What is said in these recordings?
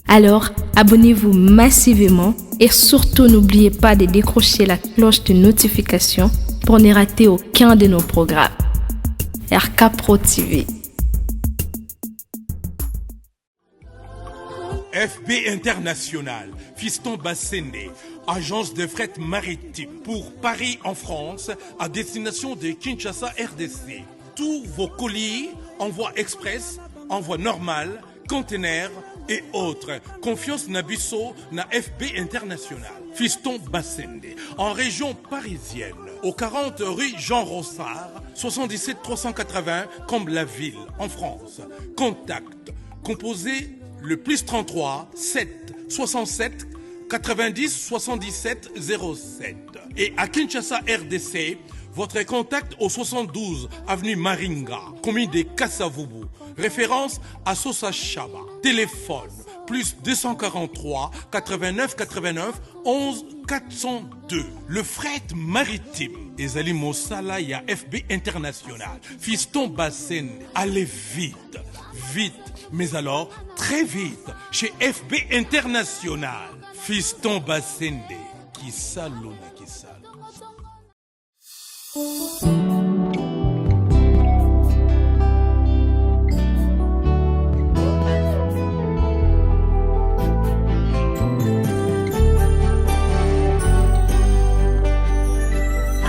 Alors, abonnez-vous massivement et surtout n'oubliez pas de décrocher la cloche de notification pour ne rater aucun de nos programmes. RK Pro TV. FB International, Fiston Bassende, agence de fret maritime pour Paris en France, à destination de Kinshasa RDC. Tous vos colis, envoi express, envoi normal, conteneurs et autres. Confiance Nabisso na FB International. Fiston Bassende, en région parisienne, au 40 rue Jean Rossard, 77 380 Comble-la-Ville, en France. Contact, composé le plus 33 7 67 90 77 07. Et à Kinshasa RDC, votre contact au 72 avenue Maringa, commune de Kassavubu. Référence à Sosa Chaba. Téléphone plus 243 89 89 11 402. Le fret maritime. Ezali Mosala ya FB International. Fiston Bassende. Allez vite, vite. Mais alors, très vite, chez FB International. Fiston Bassende. Qui salona, qui salona.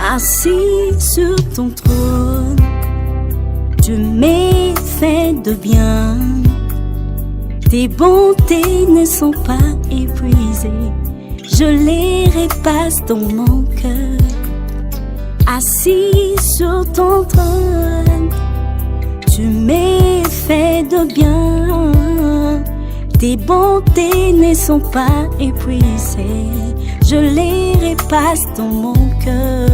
Assis sur ton trône, tu m'es fait de bien. Tes bontés ne sont pas épuisées, je les repasse dans mon cœur. Assis sur ton trône, tu m'es fait de bien. Tes bontés ne sont pas épuisées, je les repasse dans mon cœur.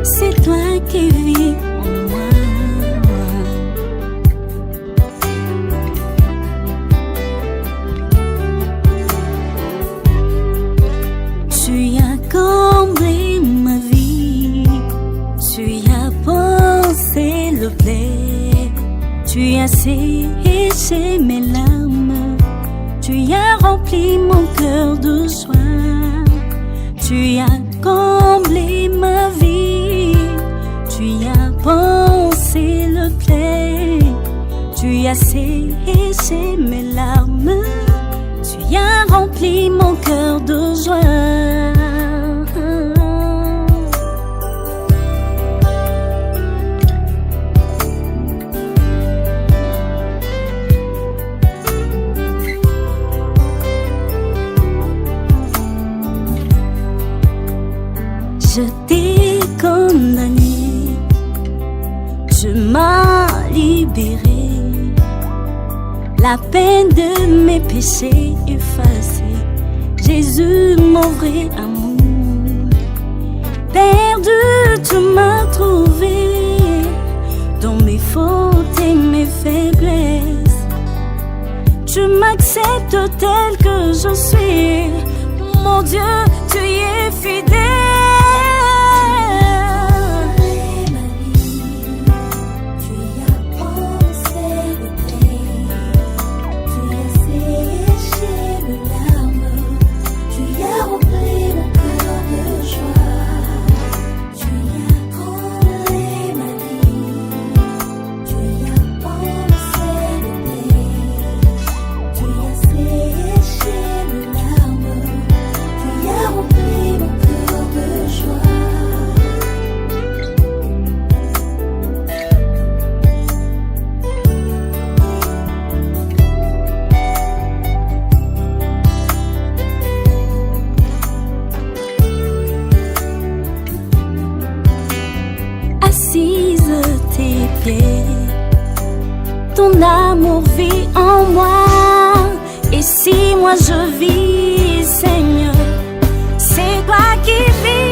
C'est toi qui vis en moi. Tu as comblé ma vie, tu as pensé le blé, tu as séché mes larmes, tu as rempli mon cœur de joie, tu as comblé ma vie, tu as pensé le blé, tu as séché mes larmes, tu as rempli mon cœur de joie. Je t'ai condamné, tu m'as libéré, la peine de mes péchés effacée. Jésus, mon vrai amour, perdu, tu m'as trouvé dans mes fautes et mes faiblesses. Tu m'acceptes tel que je suis, mon Dieu, tu y es fidèle. Ton amour vit en moi, et si moi je vis, Seigneur, c'est toi qui vis.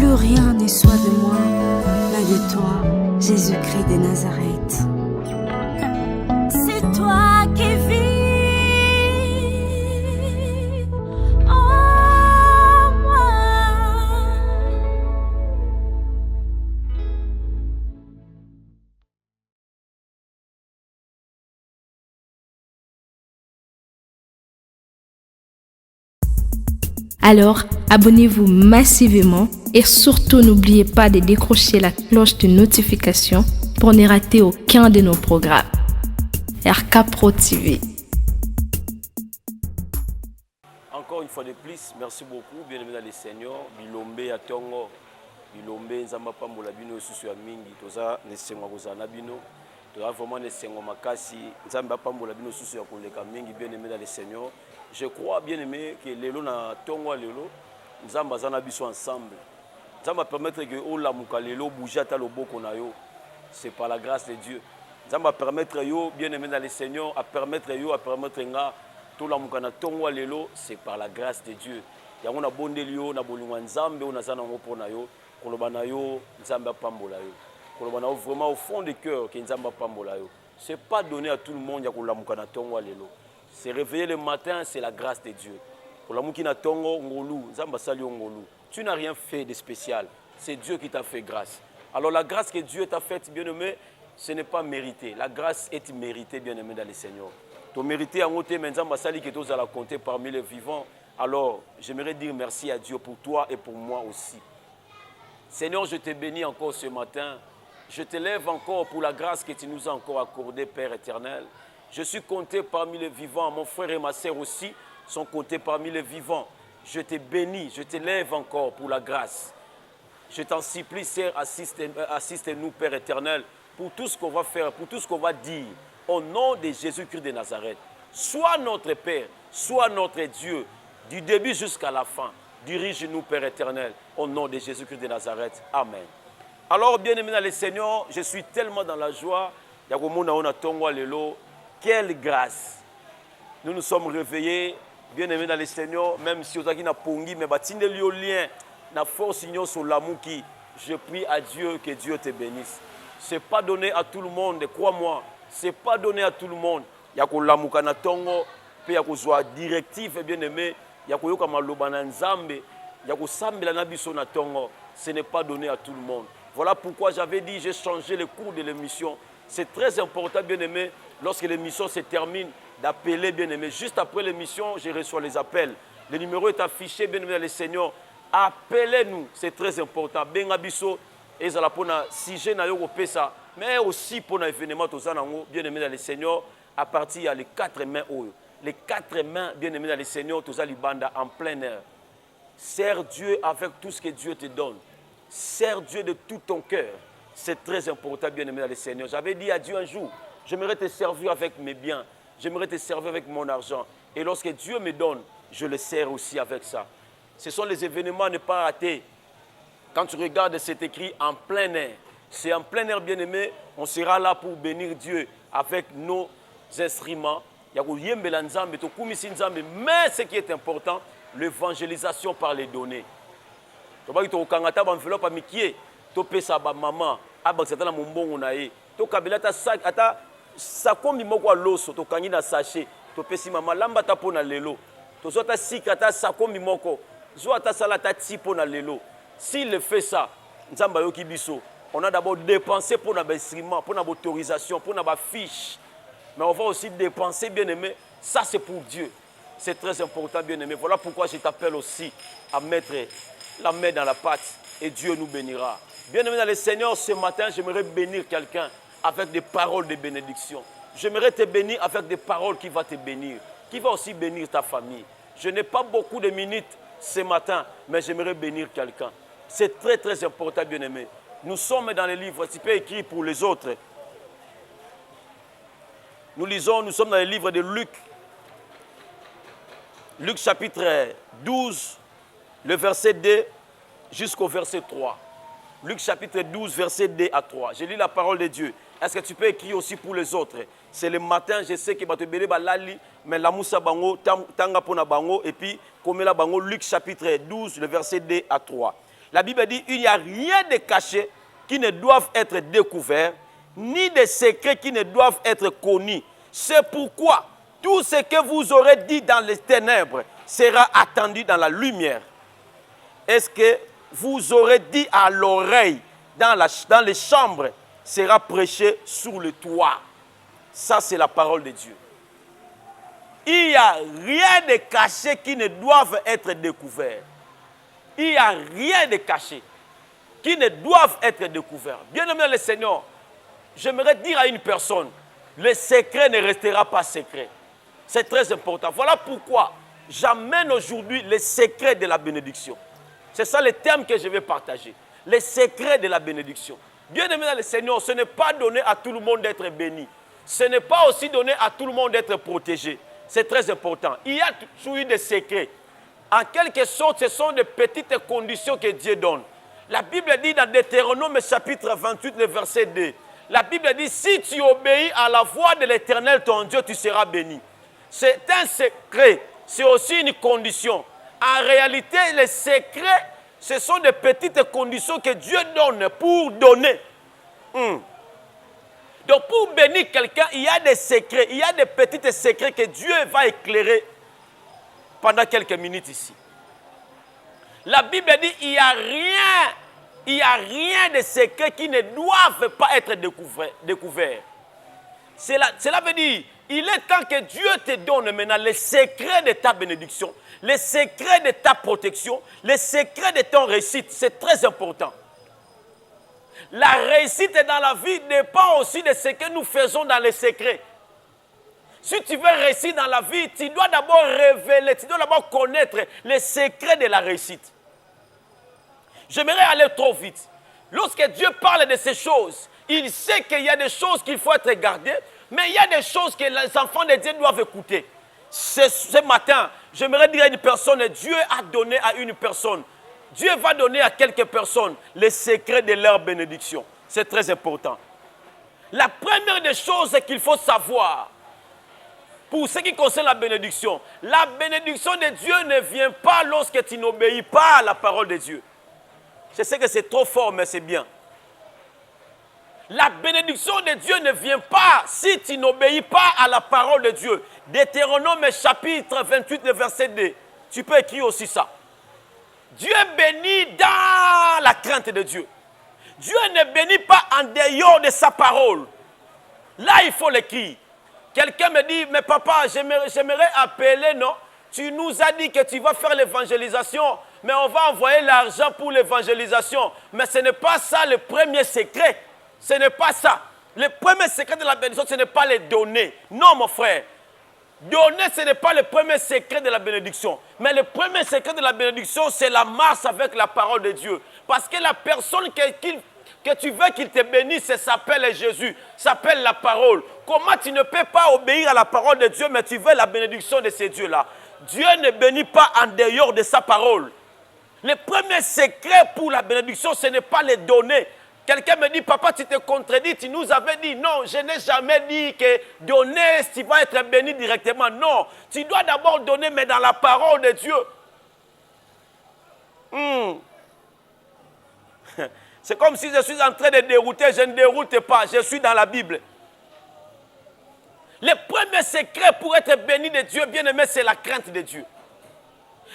plus rien ne soit de moi, mais de toi, Jésus-Christ de Nazareth. C'est toi qui vis en moi. Alors, abonnez-vous massivement et surtout n'oubliez pas de décrocher la cloche de notification pour ne rater aucun de nos programmes. RK Pro TV. Encore une fois de plus, merci beaucoup, bien-aimés dans les seigneurs, Bilombe à Tongo, Bilombe Nzamba Pambola Bino Susu Mingi, Toza Nesengo Kozana Bino, Toza vraiment Nesengo Makasi, Nzamba Pambola Bino Susu Yakoleka Mingi, bien-aimés dans les seigneurs. Je crois, bien-aimé, que Lelo na Tongo Lelo, Nzamba Zana Biso ensemble. Nzamba permettre que Ola Muka Lelo bouge à Taloboko na yo. C'est par la grâce de Dieu. Nzamba permettre yo, bien-aimés dans les seigneurs, à permettre nga. Tout la mukana tongwa lelo, c'est par la grâce de Dieu. Yango na bondelio na bolingwa nzambe ona zana ngopo na yo, koloba na yo nzambe pambola yo. Koloba na yo vraiment au fond du cœur que nzambe pambola yo. C'est pas donné à tout le monde ya koloba mukana tongwa lelo. Se réveiller le matin, c'est la grâce de Dieu. Koloba mukina tongo ngolu, nzamba sali ngolu. Tu n'as rien fait de spécial. C'est Dieu qui t'a fait grâce. Alors la grâce que Dieu t'a faite, bien-aimé, ce n'est pas mérité. La grâce est méritée, bien-aimé dans les seigneurs. Tu mérites en côté, mais Nzamba sali que tu as la compter parmi les vivants. Alors, j'aimerais dire merci à Dieu pour toi et pour moi aussi. Seigneur, je te bénis encore ce matin. Je te lève encore pour la grâce que tu nous as encore accordée, Père éternel. Je suis compté parmi les vivants. Mon frère et ma sœur aussi sont comptés parmi les vivants. Je te bénis, je te lève encore pour la grâce. Je t'en supplie, Seigneur, assiste-nous, Père éternel, pour tout ce qu'on va faire, pour tout ce qu'on va dire. Au nom de Jésus-Christ de Nazareth, sois notre Père, sois notre Dieu, du début jusqu'à la fin. Dirige-nous, Père éternel, au nom de Jésus-Christ de Nazareth. Amen. Alors, bien-aimés dans les seigneurs, je suis tellement dans la joie. Quelle grâce! Nous nous sommes réveillés, bien-aimés dans les seigneurs, même si on a une pongi, mais batinde lien, na force sur l'amour qui, je prie à Dieu que Dieu te bénisse. Ce n'est pas donné à tout le monde, crois-moi. Ce n'est pas donné à tout le monde. Il y a que na tongo, il y a que directif bien-aimé, il y a que maloba nzambe, il y a que sambela na biso na tongo. Ce n'est pas donné à tout le monde. Voilà pourquoi j'avais dit, j'ai changé le cours de l'émission. C'est très important, bien-aimé, lorsque l'émission se termine, d'appeler, bien-aimé. Juste après l'émission, je reçois les appels. Le numéro est affiché, bien-aimé, dans les seigneurs. Appelez-nous, c'est très important. Benga biso, et ça la pona sujet na yo pesa. Mais aussi pour l'événement, bien-aimés dans les seigneurs, à partir des 4 mains. Les 4 mains, bien-aimés dans les seigneurs, tous les bandes en plein air. Sers Dieu avec tout ce que Dieu te donne. Sers Dieu de tout ton cœur. C'est très important, bien-aimés dans les seigneurs. J'avais dit à Dieu un jour, j'aimerais te servir avec mes biens. J'aimerais te servir avec mon argent. Et lorsque Dieu me donne, je le sers aussi avec ça. Ce sont les événements à ne pas rater. Quand tu regardes cet écrit en plein air, c'est en plein air, bien-aimé, on sera là pour bénir Dieu avec nos instruments. Mais ce qui est important, l'évangélisation par les données. Tu vas dire que tu as enveloppe à Mikie, tu peux ça à maman, à Baksatana Mumbongo nae, tu kabila ta sac, ata sakombi moko loso, tu kangi na sachet, tu peux si maman lamba ta pona lelo, tu zota sikata sakombi moko, zota salata tipo na lelo. S'il fait ça, Nzamba yoki biso. On a d'abord dépensé pour nos instruments, pour nos autorisations, pour nos fiches. Mais on va aussi dépenser, bien-aimé. Ça, c'est pour Dieu. C'est très important, bien-aimé. Voilà pourquoi je t'appelle aussi à mettre la main dans la pâte et Dieu nous bénira. Bien-aimé dans le Seigneur, ce matin, j'aimerais bénir quelqu'un avec des paroles de bénédiction. J'aimerais te bénir avec des paroles qui vont te bénir, qui vont aussi bénir ta famille. Je n'ai pas beaucoup de minutes ce matin, mais j'aimerais bénir quelqu'un. C'est très, très important, bien-aimé. Nous sommes dans les livres, tu peux écrire pour les autres. Nous sommes dans les livres de Luc. Luc chapitre 12, le verset 2 jusqu'au verset 3. Luc chapitre 12, verset 2 à 3. Je lis la parole de Dieu. Est-ce que tu peux écrire aussi pour les autres? C'est le matin, je sais que tu vas lali, mais la moussa bango, tanga pona bango, et puis comme la bango, Luc chapitre 12, le verset 2 à 3. La Bible dit, il n'y a rien de caché qui ne doivent être découverts, ni de secrets qui ne doivent être connus. C'est pourquoi tout ce que vous aurez dit dans les ténèbres sera attendu dans la lumière. Est-ce que vous aurez dit à l'oreille dans les chambres sera prêché sur le toit? Ça, c'est la parole de Dieu. Il n'y a rien de caché qui ne doive être découvert. Il n'y a rien de caché qui ne doivent être découverts. Bien-aimé le Seigneur, j'aimerais dire à une personne, le secret ne restera pas secret. C'est très important. Voilà pourquoi j'amène aujourd'hui les secrets de la bénédiction. C'est ça le thème que je vais partager. Les secrets de la bénédiction. Bien-aimé le Seigneur, ce n'est pas donné à tout le monde d'être béni. Ce n'est pas aussi donné à tout le monde d'être protégé. C'est très important. Il y a toujours eu des secrets. En quelque sorte, ce sont des petites conditions que Dieu donne. La Bible dit dans Deutéronome chapitre 28, le verset 2. La Bible dit, si tu obéis à la voix de l'Éternel, ton Dieu, tu seras béni. C'est un secret. C'est aussi une condition. En réalité, les secrets, ce sont des petites conditions que Dieu donne pour donner. Donc pour bénir quelqu'un, il y a des secrets, il y a des petits secrets que Dieu va éclairer pendant quelques minutes ici. La Bible dit il n'y a rien de secret qui ne doivent pas être découvert. Cela veut dire, il est temps que Dieu te donne maintenant les secrets de ta bénédiction, les secrets de ta protection, les secrets de ton réussite. C'est très important. La réussite dans la vie dépend aussi de ce que nous faisons dans les secrets. Si tu veux réussir dans la vie, tu dois d'abord révéler, tu dois d'abord connaître les secrets de la réussite. J'aimerais aller trop vite. Lorsque Dieu parle de ces choses, il sait qu'il y a des choses qu'il faut être gardées, mais il y a des choses que les enfants de Dieu doivent écouter. Ce matin, j'aimerais dire à une personne, Dieu a donné à une personne. Dieu va donner à quelques personnes les secrets de leur bénédiction. C'est très important. La première des choses qu'il faut savoir, pour ce qui concerne la bénédiction de Dieu ne vient pas lorsque tu n'obéis pas à la parole de Dieu. Je sais que c'est trop fort, mais c'est bien. La bénédiction de Dieu ne vient pas si tu n'obéis pas à la parole de Dieu. Deutéronome chapitre 28, verset 2. Tu peux écrire aussi ça. Dieu bénit dans la crainte de Dieu. Dieu ne bénit pas en dehors de sa parole. Là, il faut l'écrire. Quelqu'un me dit, mais papa, j'aimerais appeler, non? Tu nous as dit que tu vas faire l'évangélisation, mais on va envoyer l'argent pour l'évangélisation. Mais ce n'est pas ça le premier secret. Ce n'est pas ça. Le premier secret de la bénédiction, ce n'est pas les donner. Non, mon frère. Donner, ce n'est pas le premier secret de la bénédiction. Mais le premier secret de la bénédiction, c'est la marche avec la parole de Dieu. Parce que la personne que tu veux qu'il te bénisse, ça s'appelle Jésus, s'appelle la parole. Comment tu ne peux pas obéir à la parole de Dieu, mais tu veux la bénédiction de ces dieux-là? Dieu ne bénit pas en dehors de sa parole. Le premier secret pour la bénédiction, ce n'est pas les donner. Quelqu'un me dit, papa, tu te contredis, tu nous avais dit, non, je n'ai jamais dit que donner, tu vas être béni directement. Non, tu dois d'abord donner, mais dans la parole de Dieu. C'est comme si je suis en train de dérouter, je ne déroute pas, je suis dans la Bible. Le premier secret pour être béni de Dieu, bien aimé, c'est la crainte de Dieu.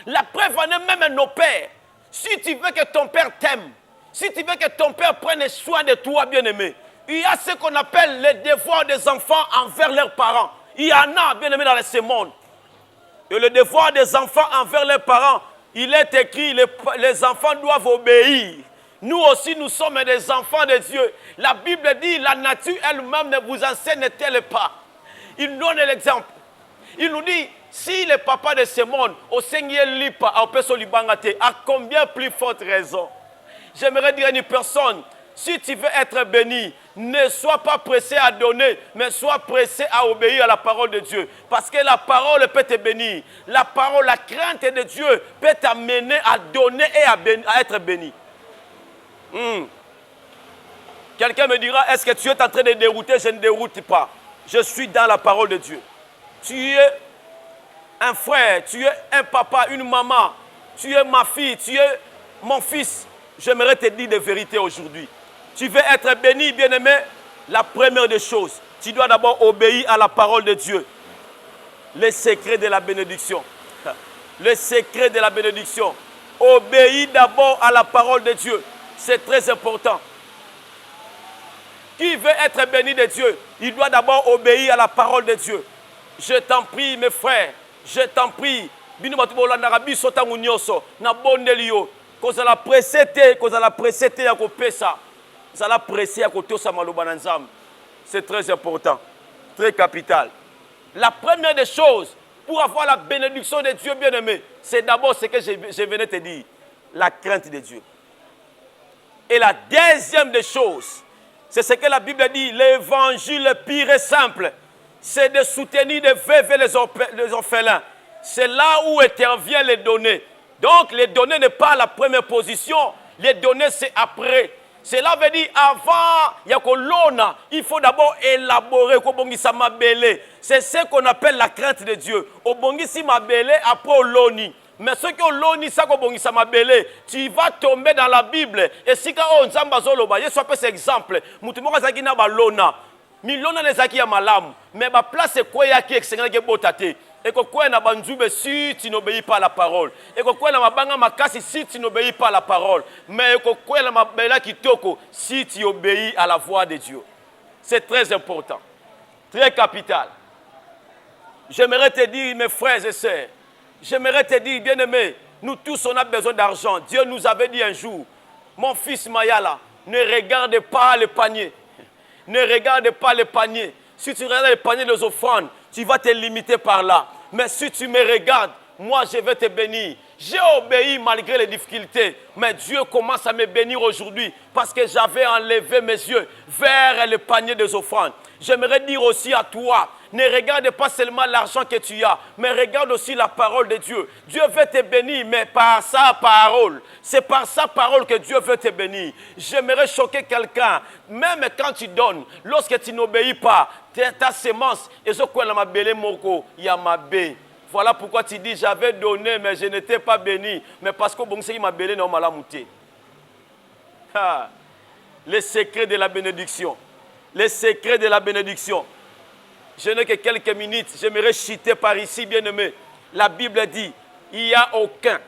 La preuve en est même nos pères. Si tu veux que ton père t'aime, si tu veux que ton père prenne soin de toi, bien-aimé, il y a ce qu'on appelle les devoirs des enfants envers leurs parents. Il y en a, bien-aimé, dans ce monde. Et le devoir des enfants envers leurs parents, il est écrit, les enfants doivent obéir. Nous aussi, nous sommes des enfants de Dieu. La Bible dit, la nature elle-même ne vous enseigne-t-elle pas? Il donne l'exemple. Il nous dit, si le papa de ce monde, au Seigneur lipa, au Peso Libangate, à combien plus forte raison? J'aimerais dire à une personne, si tu veux être béni, ne sois pas pressé à donner, mais sois pressé à obéir à la parole de Dieu. Parce que la parole peut te bénir. La parole, la crainte de Dieu peut t'amener à donner et à être béni. Quelqu'un me dira, est-ce que tu es en train de dérouter? Je ne déroute pas. Je suis dans la parole de Dieu. Tu es un frère, tu es un papa, une maman, tu es ma fille, tu es mon fils. j'aimerais te dire des vérités aujourd'hui. Tu veux être béni, bien-aimé? La première des choses, tu dois d'abord obéir à la parole de Dieu. Le secret de la bénédiction. Le secret de la bénédiction. Obéis d'abord à la parole de Dieu. C'est très important. Qui veut être béni de Dieu, il doit d'abord obéir à la parole de Dieu. Je t'en prie, mes frères, je t'en prie. C'est très important, très capital. La première des choses pour avoir la bénédiction de Dieu bien-aimé, c'est d'abord ce que je venais te dire, la crainte de Dieu. Et la deuxième des choses, c'est ce que la Bible dit, l'évangile pur et simple, c'est de soutenir les veuves et les orphelins. C'est là où interviennent les données. Donc les données n'est pas la première position, les données c'est après. Cela veut dire avant, il faut d'abord élaborer. C'est ce qu'on appelle la crainte de Dieu. Après mais ce que l'oni tu vas tomber dans la Bible. Et si on c'est exemple. Milona nezaki ya malamu. Mais ma place c'est quoi yaki exengaki botate. Et quoi na banzube si tu n'obéis pas à la parole. Et quoi na mabanga makasi si tu n'obéis pas à la parole. Mais quoi na mabela kitoko si tu obéis à la voix de Dieu. C'est très important. Très capital. J'aimerais te dire, mes frères et sœurs, j'aimerais te dire, bien-aimé, nous tous on a besoin d'argent. Dieu nous avait dit un jour, mon fils Mayala, ne regarde pas le panier. Ne regarde pas le panier. Si tu regardes le panier des offrandes, tu vas te limiter par là. Mais si tu me regardes, moi je vais te bénir. J'ai obéi malgré les difficultés. Mais Dieu commence à me bénir aujourd'hui parce que j'avais enlevé mes yeux vers le panier des offrandes. J'aimerais dire aussi à toi, ne regarde pas seulement l'argent que tu as, mais regarde aussi la parole de Dieu. Dieu veut te bénir, mais par sa parole. C'est par sa parole que Dieu veut te bénir. J'aimerais choquer quelqu'un, même quand tu donnes, lorsque tu n'obéis pas, ta semence, et ce qu'on a belé moko, yamabe. Voilà pourquoi tu dis, j'avais donné, mais je n'étais pas béni. Mais parce que bon, c'est m'a belé, non, m'a mouté. Les secrets de la bénédiction. Les secrets de la bénédiction. Je n'ai que quelques minutes, j'aimerais citer par ici, bien-aimé. La Bible dit, il n'y a aucun.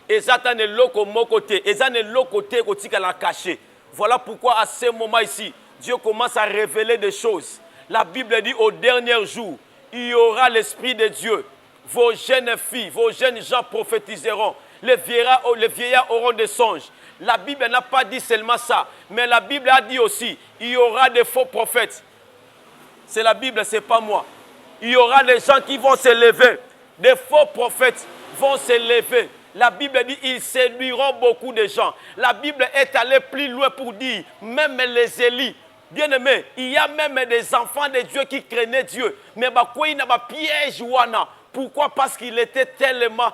Et ça, c'est l'autre côté. Et ça, c'est l'autre côté qui l'a caché. Voilà pourquoi à ce moment ici, Dieu commence à révéler des choses. La Bible dit, au dernier jour, il y aura l'Esprit de Dieu. Vos jeunes filles, vos jeunes gens prophétiseront. Les vieillards auront des songes. La Bible n'a pas dit seulement ça. Mais la Bible a dit aussi, il y aura des faux prophètes. C'est la Bible, ce n'est pas moi. Il y aura des gens qui vont se lever. Des faux prophètes vont se lever. La Bible dit ils séduiront beaucoup de gens. La Bible est allée plus loin pour dire, même les Élis, bien aimés, il y a même des enfants de Dieu qui craignaient Dieu. Mais il n'y a pas piège. Pourquoi? Parce qu'il était tellement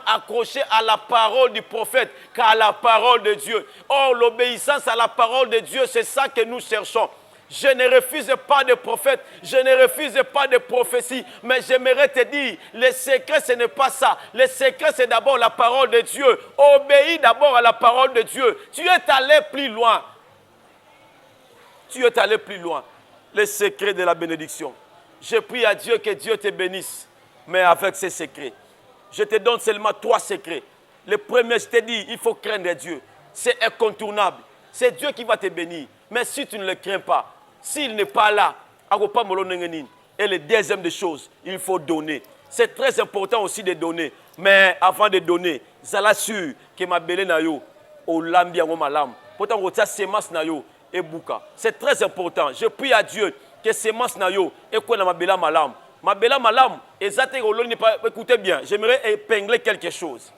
accroché à la parole du prophète qu'à la parole de Dieu. Or, l'obéissance à la parole de Dieu, c'est ça que nous cherchons. Je ne refuse pas de prophète, je ne refuse pas de prophétie, mais j'aimerais te dire, le secret ce n'est pas ça. Le secret c'est d'abord la parole de Dieu. Obéis d'abord à la parole de Dieu. Tu es allé plus loin. Tu es allé plus loin. Le secret de la bénédiction. Je prie à Dieu que Dieu te bénisse, mais avec ces secrets. Je te donne seulement 3 secrets. Le premier, je te dis, il faut craindre Dieu. C'est incontournable. C'est Dieu qui va te bénir. Mais si tu ne le crains pas, s'il n'est pas là, et le deuxième des choses, il faut donner. C'est très important aussi de donner. Mais avant de donner, je sûr que ma belle na yo, au lambi en malam. Pourtant, on a semence na yo et bouka. C'est très important. Je prie à Dieu que semence na yo et quoi na ma belle malam. Ma belle malam, écoutez bien, j'aimerais épingler quelque chose.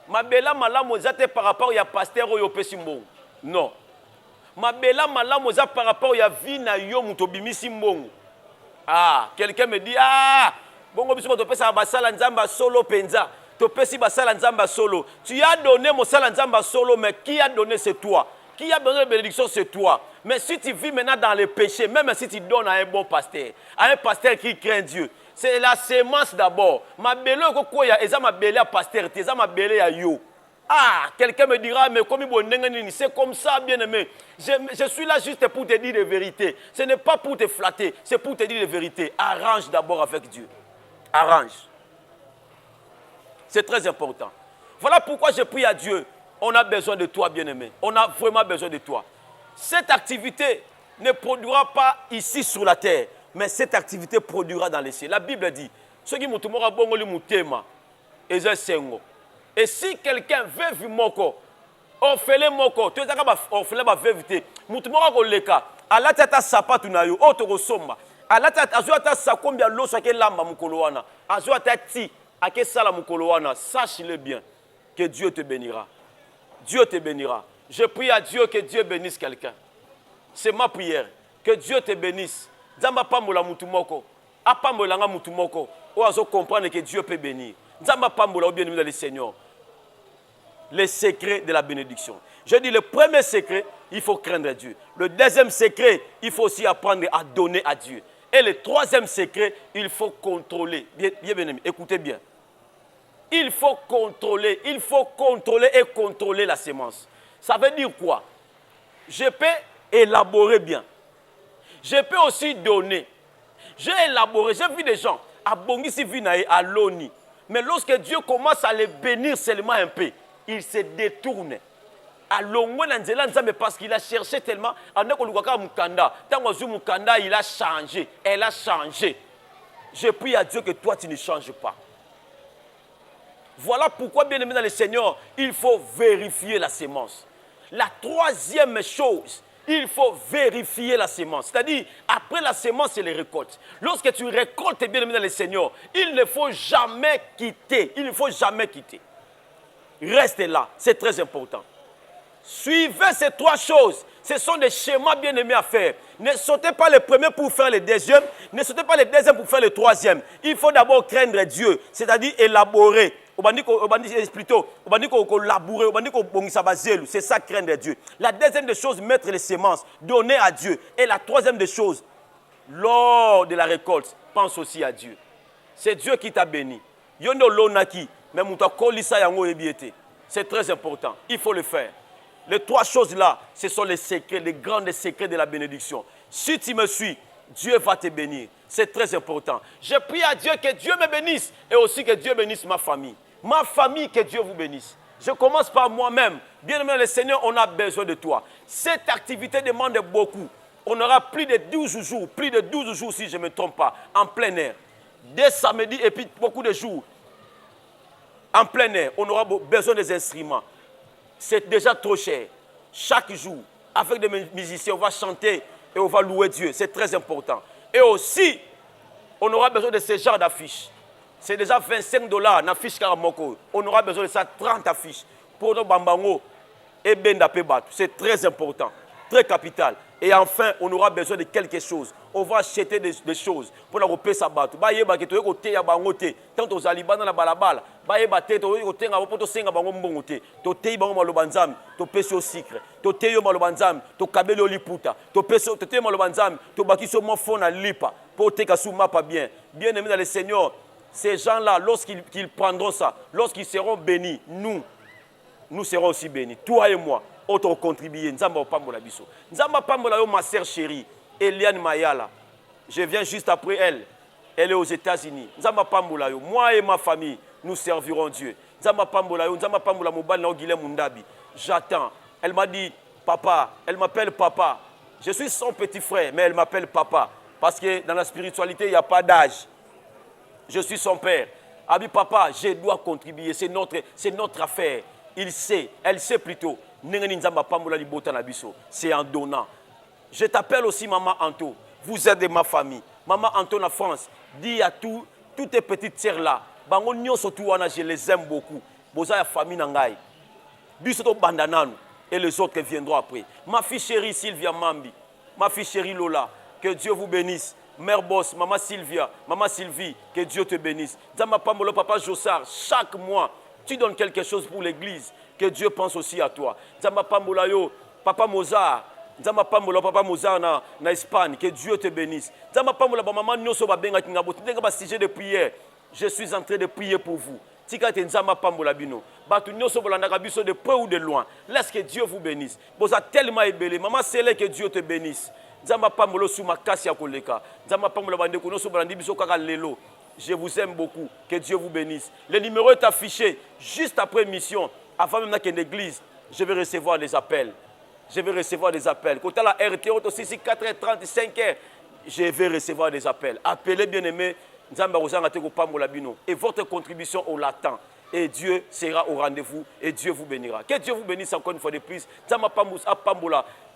Ma belle malam, par rapport à pasteur ou au non. Mabela malamoza par rapport à vie na yo mutobimisi mbongo. Ah, quelqu'un me dit bongo biso to pesa basala nzamba solo penza. To pesi basala nzamba solo. Tu as donné mon sala nzamba solo mais qui a donné c'est toi. Qui a besoin de bénédiction c'est toi. Mais si tu vis maintenant dans le péché, même si tu donnes à un bon pasteur, à un pasteur qui craint Dieu, c'est la sémence d'abord. Mabelo ko ya eza mabele à pasteur, eza mabele à yo. Ah, quelqu'un me dira, mais comme c'est comme ça, bien-aimé. Je suis là juste pour te dire la vérité. Ce n'est pas pour te flatter, c'est pour te dire la vérité. Arrange d'abord avec Dieu. Arrange. C'est très important. Voilà pourquoi je prie à Dieu. On a besoin de toi, bien-aimé. On a vraiment besoin de toi. Cette activité ne produira pas ici sur la terre, mais cette activité produira dans les cieux. La Bible dit, ceux qui m'ont bongoli mutema, et si quelqu'un veut vivre moko, orphelin moko, tu es orphelin ba vérité, mutumora koleka, ala tata sapatu na yo, otoko somba, ala tata azwa ta sakombia loso ke lamba mukolo wana, azwa ta ti ake sala mukolo wana, sache-le bien que Dieu te bénira. Dieu te bénira. Je prie à Dieu que Dieu bénisse quelqu'un. C'est ma prière. Que Dieu te bénisse. Zamba pambola mutumoko. Apambola nga mutumoko. O azo comprendre que Dieu peut bénir. Zamba pambola ou bien aimé dans le Seigneur. Les secrets de la bénédiction. Je dis le premier secret, il faut craindre Dieu. Le deuxième secret, il faut aussi apprendre à donner à Dieu. Et le troisième secret, il faut contrôler. Bien, bien aimé, écoutez bien. Il faut contrôler et contrôler la semence. Ça veut dire quoi? Je peux élaborer bien. Je peux aussi donner. J'ai élaboré, j'ai vu des gens à Bongisi Vinae, à Loni. Mais lorsque Dieu commence à les bénir seulement un peu, ils se détournent. À Longwe Nanzela, parce qu'il a cherché tellement. Mukanda, il a changé. Elle a changé. Je prie à Dieu que toi, tu ne changes pas. Voilà pourquoi, bien aimé dans le Seigneur, il faut vérifier la semence. La troisième chose, il faut vérifier la semence. C'est-à-dire, après la semence, c'est les récoltes. Lorsque tu récoltes, bien aimé dans le Seigneur, il ne faut jamais quitter. Il ne faut jamais quitter. Restez là, c'est très important. Suivez ces trois choses. Ce sont des schémas bien aimés à faire. Ne sautez pas le premier pour faire le deuxième. Ne sautez pas le deuxième pour faire le troisième. Il faut d'abord craindre Dieu, c'est-à-dire élaborer. C'est ça craindre Dieu. La deuxième des choses, mettre les semences, donner à Dieu. Et la troisième des choses, lors de la récolte, pense aussi à Dieu. C'est Dieu qui t'a béni. C'est très important. Il faut le faire. Les trois choses-là, ce sont les secrets, les grands secrets de la bénédiction. Si tu me suis, Dieu va te bénir. C'est très important. Je prie à Dieu que Dieu me bénisse et aussi que Dieu bénisse ma famille. Ma famille, que Dieu vous bénisse. Je commence par moi-même. Bien-aimé le Seigneur, on a besoin de toi. Cette activité demande beaucoup. On aura plus de 12 jours, si je ne me trompe pas, en plein air. Dès samedi et puis beaucoup de jours. En plein air, on aura besoin des instruments. C'est déjà trop cher. Chaque jour, avec des musiciens, on va chanter et on va louer Dieu. C'est très important. Et aussi, on aura besoin de ce genre d'affiches. C'est déjà $25 n'affiche Karamoko. On aura besoin de ça, 30 affiches. Pour nos bambango et Bendapebat. C'est très important, très capital. Et enfin, on aura besoin de quelque chose. On va acheter des choses pour la repaire sa batte. Bayeba qui te côté ya bangote. Tant aux alibans na balabala. Bayeba te to côté nga poto senga bango mbongote. To tei bango malobanzam, to peso sucre. To teyo malobanzam, to kabelo liputa. To peso to tei malobanzam, to bakiso mo fona lipa. Pour te kasuma pas bien. Bien aimé dans le Seigneur, ces gens-là, lorsqu'ils prendront ça, lorsqu'ils seront bénis, nous serons aussi bénis. Toi et moi. Autre contribuer. Nzamba pambola biso. Nzamba pambola yo ma sœur chérie, Eliane Mayala. Je viens juste après elle. Elle est aux États-Unis. Nzamba pambola yo. Moi et ma famille, nous servirons Dieu. Nzamba pambola yo. Nzamba pambola mobali na Guilhem Mundabi. J'attends. Elle m'a dit papa. Elle m'appelle papa. Je suis son petit frère, mais elle m'appelle papa. Parce que dans la spiritualité, il n'y a pas d'âge. Je suis son père. Abi papa, je dois contribuer. C'est notre affaire. Il sait. Elle sait plutôt. C'est en donnant. Je t'appelle aussi Maman Anto. Vous êtes de ma famille. Maman Anto en France. Dis à toutes tes petites sœurs là. Je les aime beaucoup. Boza ya famille nangai. Bisoto bandananu. Et les autres qui viendront après. Ma fille chérie Sylvia Mambi. Ma fille chérie Lola. Que Dieu vous bénisse. Mère Boss, Maman Sylvia, Maman Sylvie. Que Dieu te bénisse. Zama Pamolo, Papa Jossard. Chaque mois, tu donnes quelque chose pour l'église. Que Dieu pense aussi à toi. Zamba Pambola yo, Papa Mozart. Zamba Pambola, Papa Mozart na Espagne. Que Dieu te bénisse. Zamba Pambola, maman nyoso ba benga kinga botinga ba sujet de prière. Je suis en train de prier pour vous. tika te nzamba pambola bino bato nyonso bolandaka biso de près ou de loin. Laisse que Dieu vous bénisse. Boza tellement ébélé. Maman Sélé, que Dieu te bénisse. Nzamba pambolo sou makasi ya koleka. Nzamba pambola bandeko nyonso bolandi biso kaka lelo. Je vous aime beaucoup. Que Dieu vous bénisse. Le numéro est affiché juste après mission. Avant même qu'il y ait une église, je vais recevoir des appels. Je vais recevoir des appels. Quand à la RTO, aussi 4h30, 5h, je vais recevoir des appels. Appelez bien-aimés. Et votre contribution, on l'attend. Et Dieu sera au rendez-vous. Et Dieu vous bénira. Que Dieu vous bénisse encore une fois de plus.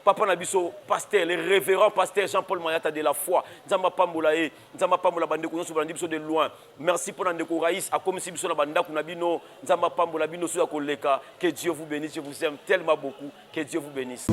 Papa Nabiso, pasteur, le révérend pasteur Jean-Paul Mayata de la foi. Nzamba Pambola e, Nzamba Pambola bandeko nyonso balandi biso de loin. Merci pour ndeko Raïs a comme si biso na bandako na bino, Nzamba Pambola bino so ya koleka. Que Dieu vous bénisse, je vous aime tellement beaucoup. Que Dieu vous bénisse.